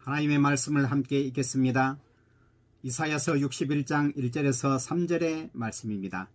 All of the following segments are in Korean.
하나님의 말씀을 함께 읽겠습니다. 이사야서 61장 1절에서 3절의 말씀입니다.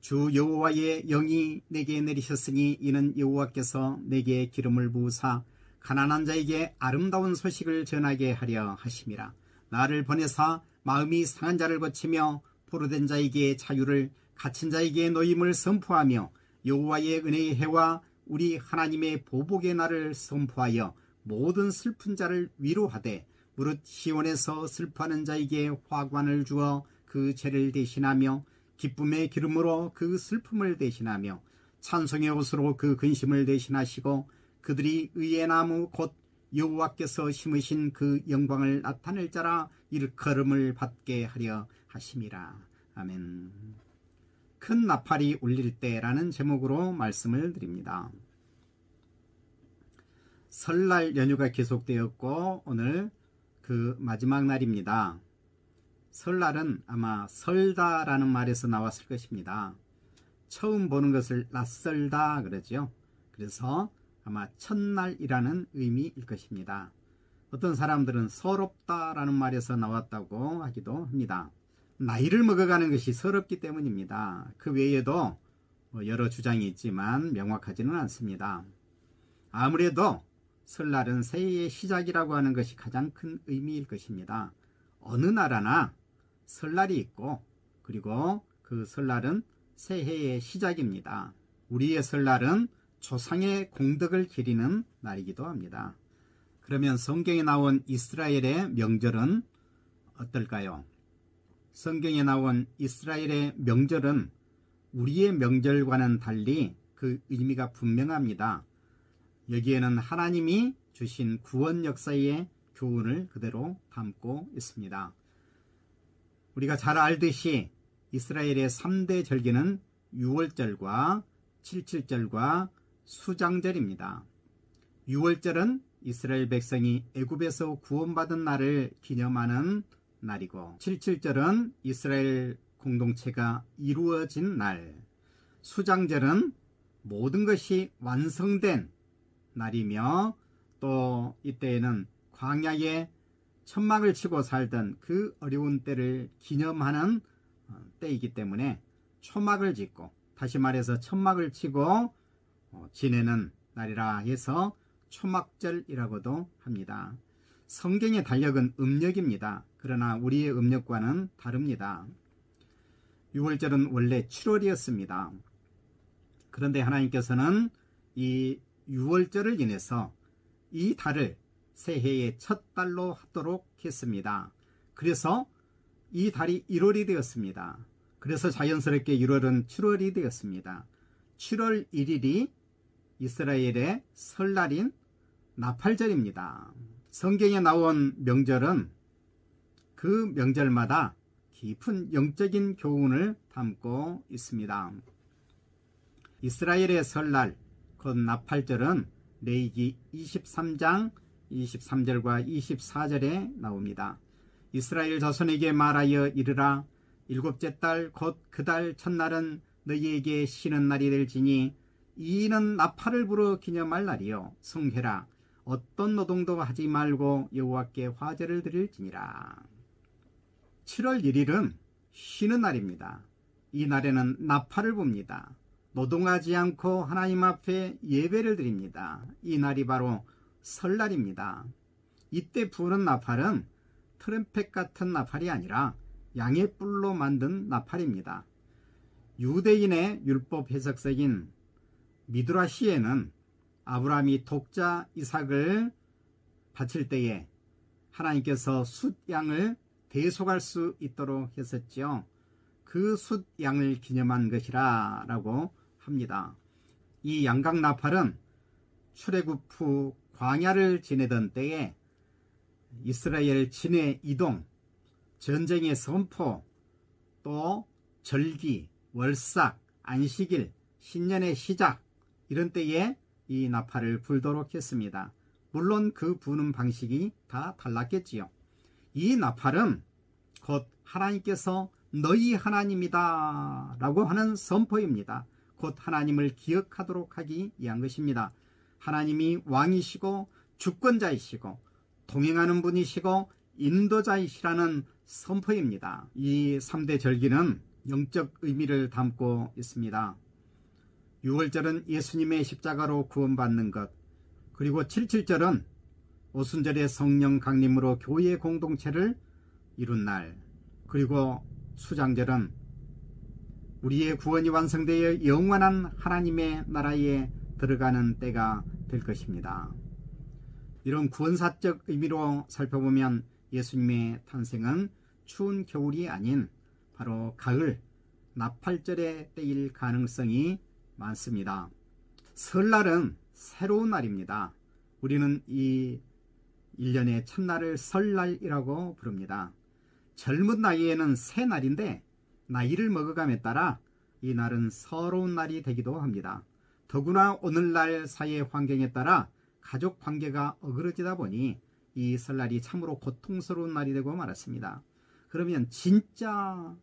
주 여호와의 영이 내게 내리셨으니 이는 여호와께서 내게 기름을 부으사 가난한 자에게 아름다운 소식을 전하게 하려 하심이라. 나를 보내사 마음이 상한 자를 고치며 포로된 자에게 자유를, 갇힌 자에게 노임을 선포하며 여호와의 은혜의 해와 우리 하나님의 보복의 날을 선포하여 모든 슬픈 자를 위로하되 무릇 시온에서 슬퍼하는 자에게 화관을 주어 그 죄를 대신하며 기쁨의 기름으로 그 슬픔을 대신하며 찬송의 옷으로 그 근심을 대신하시고 그들이 의의 나무 곧 여호와께서 심으신 그 영광을 나타낼 자라 일컬음을 받게 하려 하심이라. 아멘. 큰 나팔이 울릴 때라는 제목으로 말씀을 드립니다. 설날 연휴가 계속되었고 오늘 그 마지막 날입니다. 설날은 아마 설다라는 말에서 나왔을 것입니다. 처음 보는 것을 낯설다 그러죠. 그래서 아마 첫날이라는 의미일 것입니다. 어떤 사람들은 서럽다라는 말에서 나왔다고 하기도 합니다. 나이를 먹어가는 것이 서럽기 때문입니다. 그 외에도 여러 주장이 있지만 명확하지는 않습니다. 아무래도 설날은 새해의 시작이라고 하는 것이 가장 큰 의미일 것입니다. 어느 나라나 설날이 있고 그리고 그 설날은 새해의 시작입니다. 우리의 설날은 조상의 공덕을 기리는 날이기도 합니다. 그러면 성경에 나온 이스라엘의 명절은 어떨까요? 성경에 나온 이스라엘의 명절은 우리의 명절과는 달리 그 의미가 분명합니다. 여기에는 하나님이 주신 구원 역사의 교훈을 그대로 담고 있습니다. 우리가 잘 알듯이 이스라엘의 3대 절기는 유월절과 칠칠절과 수장절입니다. 유월절은 이스라엘 백성이 애굽에서 구원받은 날을 기념하는 날이고, 칠칠절은 이스라엘 공동체가 이루어진 날, 수장절은 모든 것이 완성된 날이며 또 이때에는 광야에 천막을 치고 살던 그 어려운 때를 기념하는 때이기 때문에 초막을 짓고, 다시 말해서 천막을 치고 지내는 날이라 해서 초막절이라고도 합니다. 성경의 달력은 음력입니다. 그러나 우리의 음력과는 다릅니다. 6월절은 원래 7월이었습니다. 그런데 하나님께서는 이 6월절을 인해서 이 달을 새해의 첫 달로 하도록 했습니다. 그래서 이 달이 1월이 되었습니다. 그래서 자연스럽게 1월은 7월이 되었습니다. 7월 1일이 이스라엘의 설날인 나팔절입니다. 성경에 나온 명절은 그 명절마다 깊은 영적인 교훈을 담고 있습니다. 이스라엘의 설날, 곧 나팔절은 레위기 23장 23절과 24절에 나옵니다. 이스라엘 자손에게 말하여 이르라. 일곱째 달 곧 그 달 첫날은 너희에게 쉬는 날이 될지니 이는 나팔을 불어 기념할 날이요 성회라. 어떤 노동도 하지 말고 여호와께 화제를 드릴지니라. 7월 1일은 쉬는 날입니다. 이 날에는 나팔을 붑니다. 노동하지 않고 하나님 앞에 예배를 드립니다. 이 날이 바로 설날입니다. 이때 부는 나팔은 트럼펫 같은 나팔이 아니라 양의 뿔로 만든 나팔입니다. 유대인의 율법 해석서인 미드라시에는 아브라함이 독자 이삭을 바칠 때에 하나님께서 숫양을 대속할 수 있도록 했었죠. 그 숫양을 기념한 것이라 라고 합니다. 이 양각 나팔은 출애굽 후 광야를 지내던 때에 이스라엘 진해 이동, 전쟁의 선포, 또 절기, 월삭, 안식일, 신년의 시작 이런 때에 이 나팔을 불도록 했습니다. 물론 그 부는 방식이 다 달랐겠지요. 이 나팔은 곧 하나님께서 너희 하나님이다 라고 하는 선포입니다. 곧 하나님을 기억하도록 하기 위한 것입니다. 하나님이 왕이시고 주권자이시고 동행하는 분이시고 인도자이시라는 선포입니다. 이 3대 절기는 영적 의미를 담고 있습니다. 6월절은 예수님의 십자가로 구원받는 것, 그리고 77절은 오순절의 성령 강림으로 교회 공동체를 이룬 날, 그리고 수장절은 우리의 구원이 완성되어 영원한 하나님의 나라에 들어가는 때가 될 것입니다. 이런 구원사적 의미로 살펴보면 예수님의 탄생은 추운 겨울이 아닌 바로 가을, 나팔절의 때일 가능성이 많습니다. 설날은 새로운 날입니다. 우리는 이 1년의 첫날을 설날이라고 부릅니다. 젊은 나이에는 새 날인데 나이를 먹어감에 따라 이 날은 서러운 날이 되기도 합니다. 더구나 오늘날 사회 환경에 따라 가족 관계가 어그러지다 보니 이 설날이 참으로 고통스러운 날이 되고 말았습니다. 그러면 진짜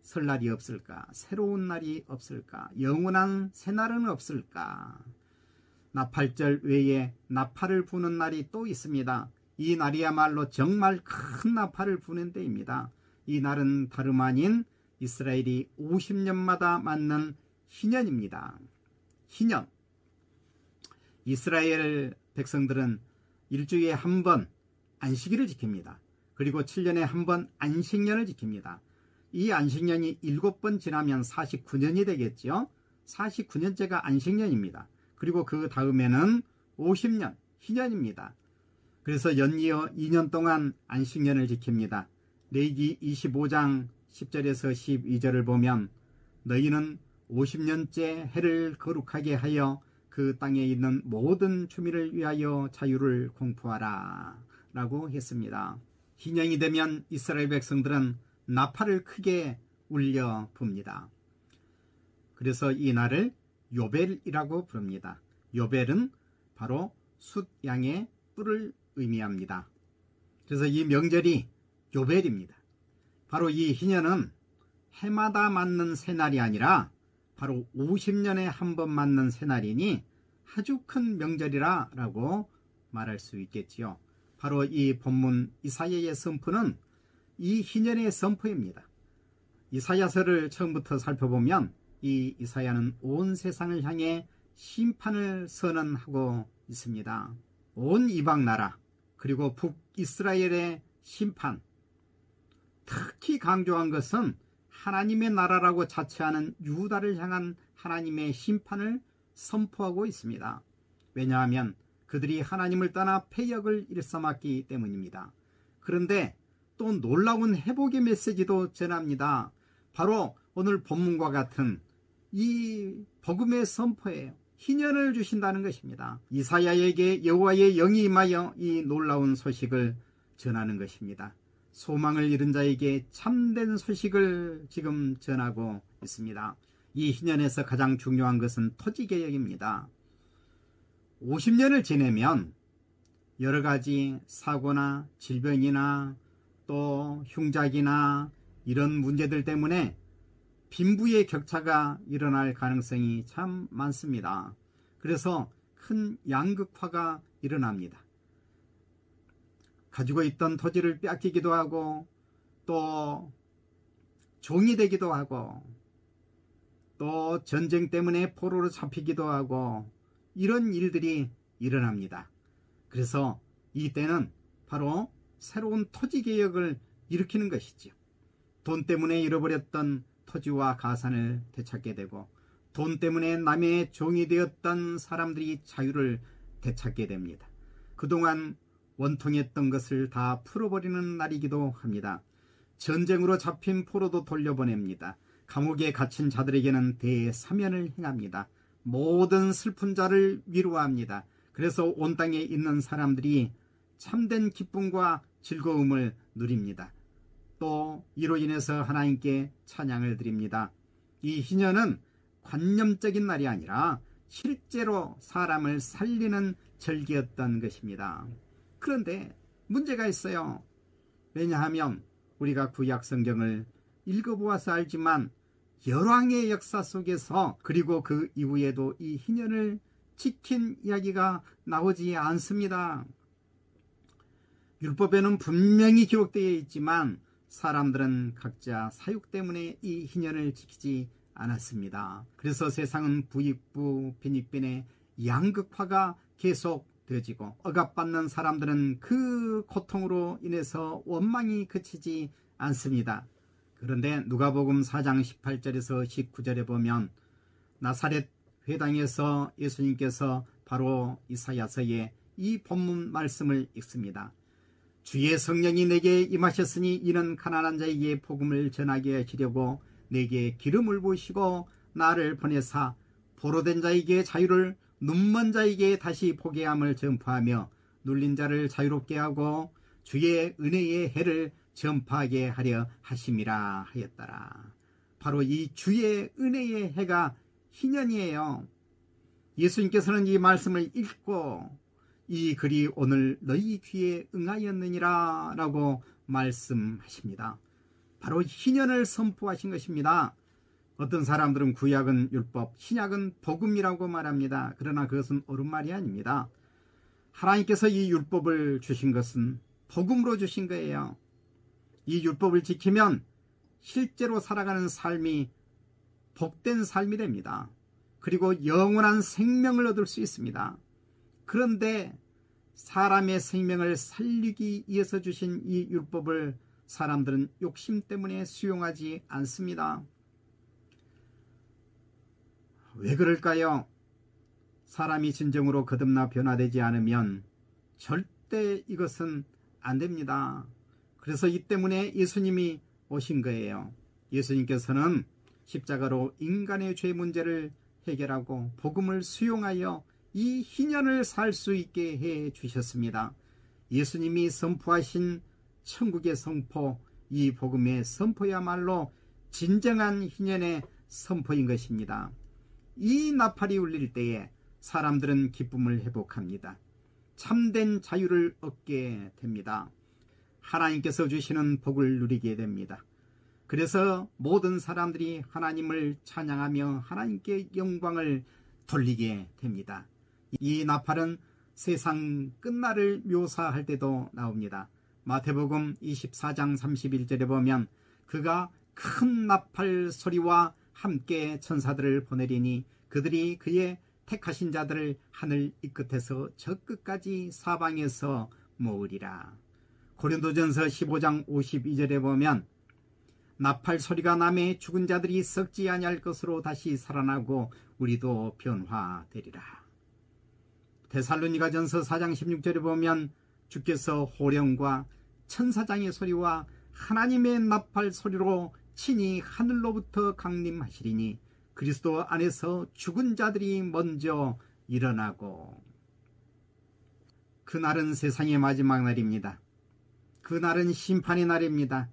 설날이 없을까? 새로운 날이 없을까? 영원한 새날은 없을까? 나팔절 외에 나팔을 부는 날이 또 있습니다. 이 날이야말로 정말 큰 나팔을 부는 때입니다. 이 날은 다름 아닌 이스라엘이 50년마다 맞는 희년입니다. 희년. 이스라엘 백성들은 일주일에 한 번 안식일을 지킵니다. 그리고 7년에 한 번 안식년을 지킵니다. 이 안식년이 7번 지나면 49년이 되겠죠. 49년째가 안식년입니다. 그리고 그 다음에는 50년, 희년입니다. 그래서 연이어 2년 동안 안식년을 지킵니다. 레위기 25장 10절에서 12절을 보면 너희는 50년째 해를 거룩하게 하여 그 땅에 있는 모든 주민을 위하여 자유를 공포하라 라고 했습니다. 희년이 되면 이스라엘 백성들은 나팔을 크게 울려 붑니다. 그래서 이 날을 요벨이라고 부릅니다. 요벨은 바로 숫양의 뿔을 의미합니다. 그래서 이 명절이 요벨입니다. 바로 이 희년은 해마다 맞는 새날이 아니라 바로 50년에 한 번 맞는 새날이니 아주 큰 명절이라 라고 말할 수 있겠지요. 바로 이 본문 이사야의 선포는 이 희년의 선포입니다. 이사야서를 처음부터 살펴보면 이 이사야는 온 세상을 향해 심판을 선언하고 있습니다. 온 이방 나라 그리고 북이스라엘의 심판, 특히 강조한 것은 하나님의 나라라고 자처하는 유다를 향한 하나님의 심판을 선포하고 있습니다. 왜냐하면 그들이 하나님을 떠나 패역을 일삼았기 때문입니다. 그런데 또 놀라운 회복의 메시지도 전합니다. 바로 오늘 본문과 같은 이 복음의 선포예요. 희년을 주신다는 것입니다. 이사야에게 여호와의 영이 임하여 이 놀라운 소식을 전하는 것입니다. 소망을 잃은 자에게 참된 소식을 지금 전하고 있습니다. 이 희년에서 가장 중요한 것은 토지개혁입니다. 50년을 지내면 여러 가지 사고나 질병이나 또 흉작이나 이런 문제들 때문에 빈부의 격차가 일어날 가능성이 참 많습니다. 그래서 큰 양극화가 일어납니다. 가지고 있던 토지를 뺏기기도 하고 또 종이 되기도 하고 또 전쟁 때문에 포로로 잡히기도 하고 이런 일들이 일어납니다. 그래서 이때는 바로 새로운 토지개혁을 일으키는 것이죠. 돈 때문에 잃어버렸던 토지와 가산을 되찾게 되고 돈 때문에 남의 종이 되었던 사람들이 자유를 되찾게 됩니다. 그동안 원통했던 것을 다 풀어버리는 날이기도 합니다. 전쟁으로 잡힌 포로도 돌려보냅니다. 감옥에 갇힌 자들에게는 대사면을 행합니다. 모든 슬픈 자를 위로합니다. 그래서 온 땅에 있는 사람들이 참된 기쁨과 즐거움을 누립니다. 또 이로 인해서 하나님께 찬양을 드립니다. 이 희년은 관념적인 날이 아니라 실제로 사람을 살리는 절기였던 것입니다. 그런데 문제가 있어요. 왜냐하면 우리가 구약 성경을 읽어보아서 알지만 열왕의 역사 속에서 그리고 그 이후에도 이 희년을 지킨 이야기가 나오지 않습니다. 율법에는 분명히 기록되어 있지만 사람들은 각자 사육 때문에 이 희년을 지키지 않았습니다. 그래서 세상은 부익부 빈익빈의 양극화가 계속 되어지고 억압받는 사람들은 그 고통으로 인해서 원망이 그치지 않습니다. 그런데 누가복음 4장 18절에서 19절에 보면 나사렛 회당에서 예수님께서 바로 이사야서의 이 본문 말씀을 읽습니다. 주의 성령이 내게 임하셨으니 이는 가난한 자에게 복음을 전하게 하시려고 내게 기름을 부으시고 나를 보내사 포로된 자에게 자유를, 눈먼 자에게 다시 보게 함을 전파하며 눌린 자를 자유롭게 하고 주의 은혜의 해를 전파하게 하려 하심이라 하였더라. 바로 이 주의 은혜의 해가 희년이에요. 예수님께서는 이 말씀을 읽고 이 글이 오늘 너희 귀에 응하였느니라 라고 말씀하십니다. 바로 희년을 선포하신 것입니다. 어떤 사람들은 구약은 율법, 신약은 복음이라고 말합니다. 그러나 그것은 옳은 말이 아닙니다. 하나님께서 이 율법을 주신 것은 복음으로 주신 거예요. 이 율법을 지키면 실제로 살아가는 삶이 복된 삶이 됩니다. 그리고 영원한 생명을 얻을 수 있습니다. 그런데 사람의 생명을 살리기 위해서 주신 이 율법을 사람들은 욕심 때문에 수용하지 않습니다. 왜 그럴까요? 사람이 진정으로 거듭나 변화되지 않으면 절대 이것은 안 됩니다. 그래서 이 때문에 예수님이 오신 거예요. 예수님께서는 십자가로 인간의 죄 문제를 해결하고 복음을 수용하여 이 희년을 살 수 있게 해 주셨습니다. 예수님이 선포하신 천국의 선포, 이 복음의 선포야말로 진정한 희년의 선포인 것입니다. 이 나팔이 울릴 때에 사람들은 기쁨을 회복합니다. 참된 자유를 얻게 됩니다. 하나님께서 주시는 복을 누리게 됩니다. 그래서 모든 사람들이 하나님을 찬양하며 하나님께 영광을 돌리게 됩니다. 이 나팔은 세상 끝날을 묘사할 때도 나옵니다. 마태복음 24장 31절에 보면 그가 큰 나팔 소리와 함께 천사들을 보내리니 그들이 그의 택하신 자들을 하늘 이 끝에서 저 끝까지 사방에서 모으리라. 고린도전서 15장 52절에 보면 나팔 소리가 나매 죽은 자들이 썩지 아니할 것으로 다시 살아나고 우리도 변화되리라. 데살로니가전서 4장 16절에 보면 주께서 호령과 천사장의 소리와 하나님의 나팔 소리로 친히 하늘로부터 강림하시리니 그리스도 안에서 죽은 자들이 먼저 일어나고. 그날은 세상의 마지막 날입니다. 그날은 심판의 날입니다.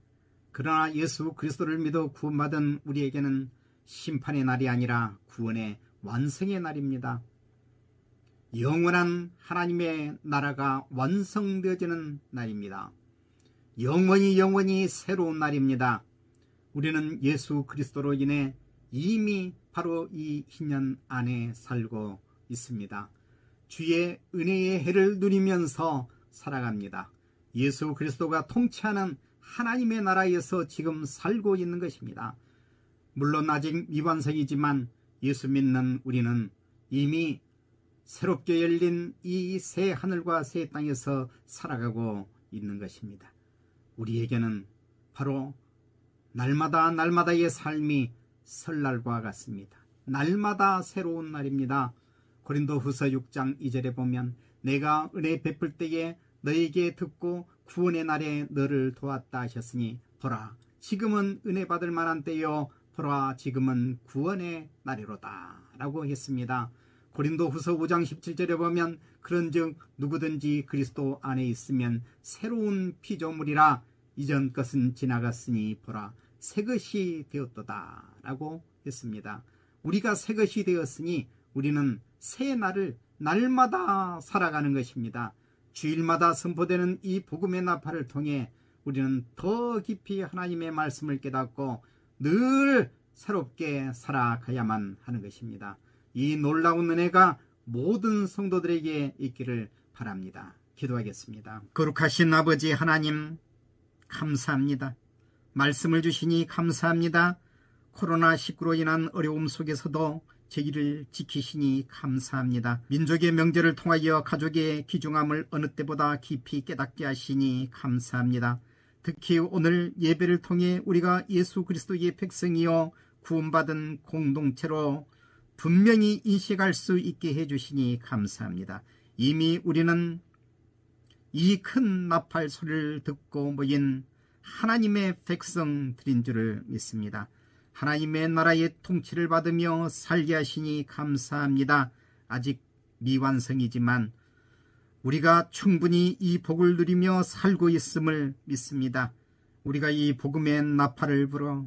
그러나 예수 그리스도를 믿어 구원받은 우리에게는 심판의 날이 아니라 구원의 완성의 날입니다. 영원한 하나님의 나라가 완성되어지는 날입니다. 영원히 새로운 날입니다. 우리는 예수 그리스도로 인해 이미 바로 이 희년 안에 살고 있습니다. 주의 은혜의 해를 누리면서 살아갑니다. 예수 그리스도가 통치하는 하나님의 나라에서 지금 살고 있는 것입니다. 물론 아직 미완성이지만 예수 믿는 우리는 이미 새롭게 열린 이 새 하늘과 새 땅에서 살아가고 있는 것입니다. 우리에게는 바로 날마다의 삶이 설날과 같습니다. 날마다 새로운 날입니다. 고린도후서 6장 2절에 보면 내가 은혜 베풀 때에 너에게 듣고 구원의 날에 너를 도왔다 하셨으니 보라 지금은 은혜 받을 만한 때요 보라 지금은 구원의 날이로다 라고 했습니다. 고린도후서 5장 17절에 보면 그런즉 누구든지 그리스도 안에 있으면 새로운 피조물이라 이전 것은 지나갔으니 보라 새 것이 되었도다 라고 했습니다. 우리가 새 것이 되었으니 우리는 새 날을 날마다 살아가는 것입니다. 주일마다 선포되는 이 복음의 나팔을 통해 우리는 더 깊이 하나님의 말씀을 깨닫고 늘 새롭게 살아가야만 하는 것입니다. 이 놀라운 은혜가 모든 성도들에게 있기를 바랍니다. 기도하겠습니다. 거룩하신 아버지 하나님, 감사합니다. 말씀을 주시니 감사합니다. 코로나19로 인한 어려움 속에서도 저희를 지키시니 감사합니다. 민족의 명절을 통하여 가족의 귀중함을 어느 때보다 깊이 깨닫게 하시니 감사합니다. 특히 오늘 예배를 통해 우리가 예수 그리스도의 백성이요 구원받은 공동체로 분명히 인식할 수 있게 해주시니 감사합니다. 이미 우리는 이 큰 나팔 소리를 듣고 모인 하나님의 백성들인 줄을 믿습니다. 하나님의 나라의 통치를 받으며 살게 하시니 감사합니다. 아직 미완성이지만 우리가 충분히 이 복을 누리며 살고 있음을 믿습니다. 우리가 이 복음의 나팔을 불어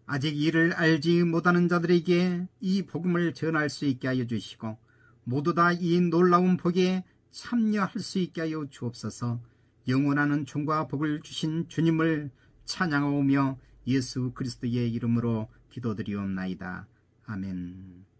아직 이를 알지 못하는 자들에게 이 복음을 전할 수 있게 하여 주시고 모두 다 이 놀라운 복에 참여할 수 있게 하여 주옵소서. 영원한 총과 복을 주신 주님을 찬양하오며 예수 그리스도의 이름으로 기도드리옵나이다. 아멘.